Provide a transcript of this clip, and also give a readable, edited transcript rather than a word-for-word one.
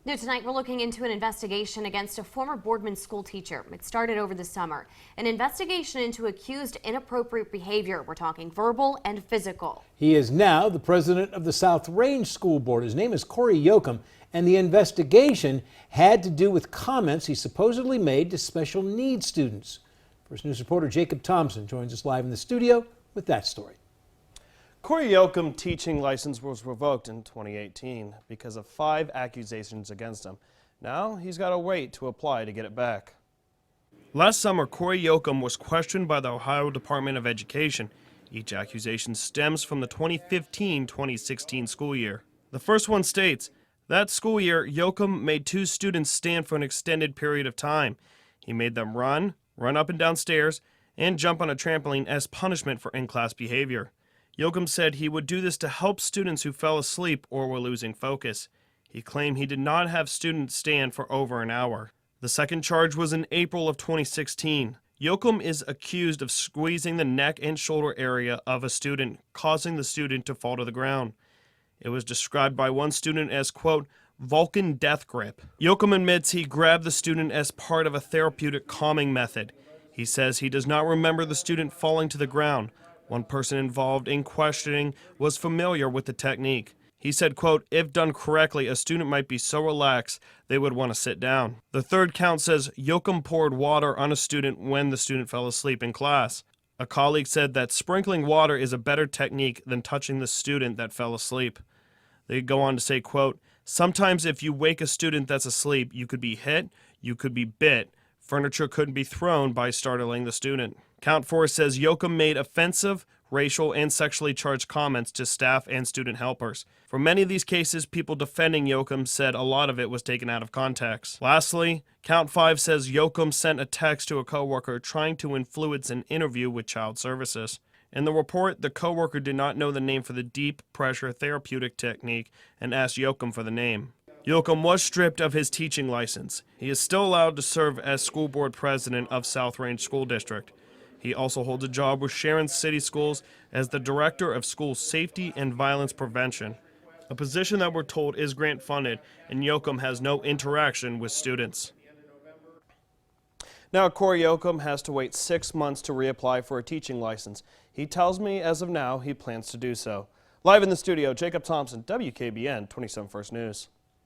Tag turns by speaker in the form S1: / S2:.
S1: New tonight, we're looking into an investigation against a former Boardman school teacher. It started over the summer. An investigation into accused inappropriate behavior. We're talking verbal and physical.
S2: He is now the president of the South Range School Board. His name is Corey Yoakum, and the investigation had to do with comments he supposedly made to special needs students. First News reporter Jacob Thompson joins us live in the studio with that story.
S3: Corey Yoakum's teaching license was revoked in 2018 because of 5 accusations against him. Now he's got to wait to apply to get it back. Last summer, Corey Yoakum was questioned by the Ohio Department of Education. Each accusation stems from the 2015-2016 school year. The first one states, that school year, Yoakum made 2 students stand for an extended period of time. He made them run up and down stairs, and jump on a trampoline as punishment for in-class behavior. Yoakum said he would do this to help students who fell asleep or were losing focus. He claimed he did not have students stand for over an hour. The second charge was in April of 2016. Yoakum is accused of squeezing the neck and shoulder area of a student, causing the student to fall to the ground. It was described by one student as, quote, Vulcan death grip. Yoakum admits he grabbed the student as part of a therapeutic calming method. He says he does not remember the student falling to the ground. One person involved in questioning was familiar with the technique. He said, quote, if done correctly, a student might be so relaxed they would want to sit down. The third count says Yoakum poured water on a student when the student fell asleep in class. A colleague said that sprinkling water is a better technique than touching the student that fell asleep. They go on to say, quote, sometimes if you wake a student that's asleep, you could be hit, you could be bit. Furniture couldn't be thrown by startling the student. Count 4 says Yoakum made offensive, racial, and sexually charged comments to staff and student helpers. For many of these cases, people defending Yoakum said a lot of it was taken out of context. Lastly, Count 5 says Yoakum sent a text to a coworker trying to influence an interview with Child Services. In the report, the coworker did not know the name for the deep pressure therapeutic technique and asked Yoakum for the name. Yoakum was stripped of his teaching license. He is still allowed to serve as school board president of South Range School District. He also holds a job with Sharon City Schools as the director of school safety and violence prevention, a position that we're told is grant funded, and Yoakum has no interaction with students. Now, Corey Yoakum has to wait 6 months to reapply for a teaching license. He tells me as of now he plans to do so. Live in the studio, Jacob Thompson, WKBN 27 First News.